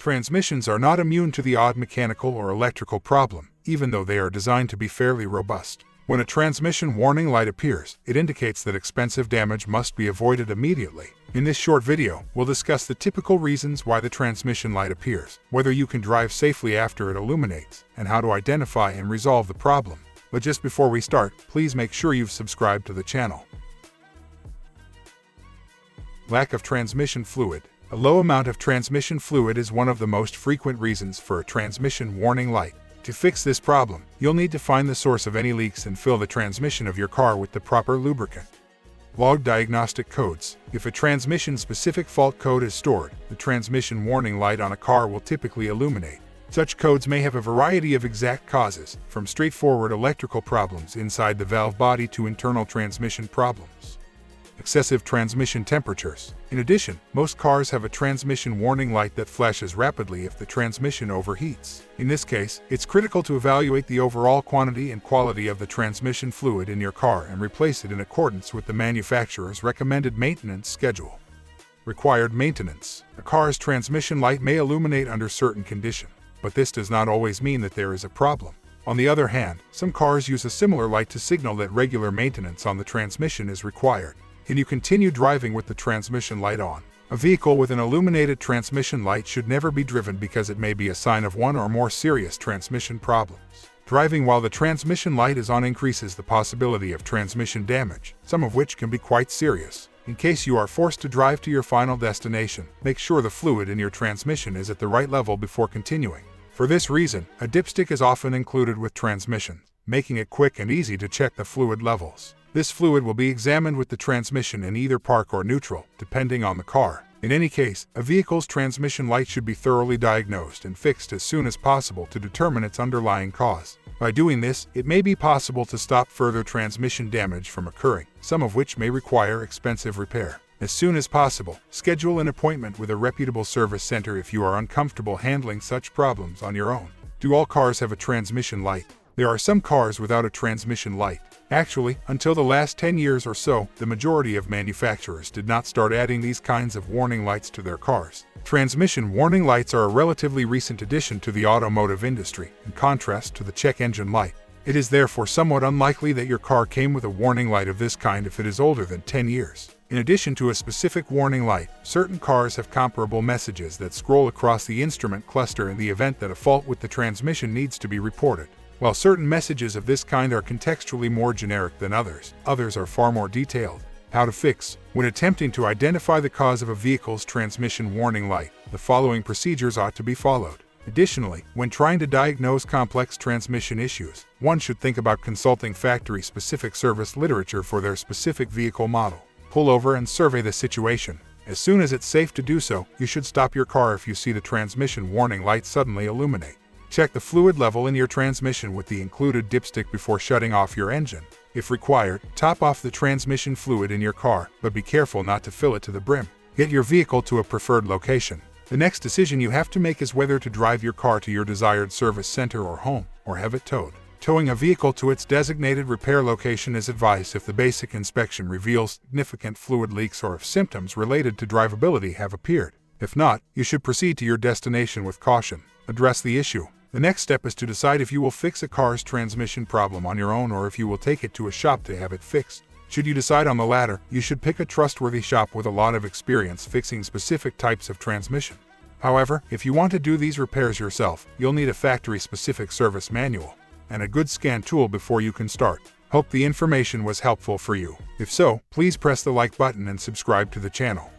Transmissions are not immune to the odd mechanical or electrical problem, even though they are designed to be fairly robust. When a transmission warning light appears, it indicates that expensive damage must be avoided immediately. In this short video, we'll discuss the typical reasons why the transmission light appears, whether you can drive safely after it illuminates, and how to identify and resolve the problem. But just before we start, please make sure you've subscribed to the channel. Lack of transmission fluid. A low amount of transmission fluid is one of the most frequent reasons for a transmission warning light. To fix this problem, you'll need to find the source of any leaks and fill the transmission of your car with the proper lubricant. Log diagnostic codes. If a transmission-specific fault code is stored, the transmission warning light on a car will typically illuminate. Such codes may have a variety of exact causes, from straightforward electrical problems inside the valve body to internal transmission problems. Excessive transmission temperatures. In addition, most cars have a transmission warning light that flashes rapidly if the transmission overheats. In this case, it's critical to evaluate the overall quantity and quality of the transmission fluid in your car and replace it in accordance with the manufacturer's recommended maintenance schedule. Required maintenance. A car's transmission light may illuminate under certain conditions, but this does not always mean that there is a problem. On the other hand, some cars use a similar light to signal that regular maintenance on the transmission is required. Can you continue driving with the transmission light on? A vehicle with an illuminated transmission light should never be driven because it may be a sign of one or more serious transmission problems. Driving while the transmission light is on increases the possibility of transmission damage, some of which can be quite serious. In case you are forced to drive to your final destination, make sure the fluid in your transmission is at the right level before continuing. For this reason, a dipstick is often included with transmissions, making it quick and easy to check the fluid levels. This fluid will be examined with the transmission in either park or neutral, depending on the car. In any case, a vehicle's transmission light should be thoroughly diagnosed and fixed as soon as possible to determine its underlying cause. By doing this, it may be possible to stop further transmission damage from occurring, some of which may require expensive repair. As soon as possible, schedule an appointment with a reputable service center if you are uncomfortable handling such problems on your own. Do all cars have a transmission light? There are some cars without a transmission light. Actually, until the last 10 years or so, the majority of manufacturers did not start adding these kinds of warning lights to their cars. Transmission warning lights are a relatively recent addition to the automotive industry, in contrast to the check engine light. It is therefore somewhat unlikely that your car came with a warning light of this kind if it is older than 10 years. In addition to a specific warning light, certain cars have comparable messages that scroll across the instrument cluster in the event that a fault with the transmission needs to be reported. While certain messages of this kind are contextually more generic than others are far more detailed. How to fix. When attempting to identify the cause of a vehicle's transmission warning light, the following procedures ought to be followed. Additionally, when trying to diagnose complex transmission issues, one should think about consulting factory-specific service literature for their specific vehicle model. Pull over and survey the situation. As soon as it's safe to do so, you should stop your car if you see the transmission warning light suddenly illuminate. Check the fluid level in your transmission with the included dipstick before shutting off your engine. If required, top off the transmission fluid in your car, but be careful not to fill it to the brim. Get your vehicle to a preferred location. The next decision you have to make is whether to drive your car to your desired service center or home, or have it towed. Towing a vehicle to its designated repair location is advised if the basic inspection reveals significant fluid leaks or if symptoms related to drivability have appeared. If not, you should proceed to your destination with caution. Address the issue. The next step is to decide if you will fix a car's transmission problem on your own or if you will take it to a shop to have it fixed. Should you decide on the latter, you should pick a trustworthy shop with a lot of experience fixing specific types of transmission. However, if you want to do these repairs yourself, you'll need a factory-specific service manual and a good scan tool before you can start. Hope the information was helpful for you. If so, please press the like button and subscribe to the channel.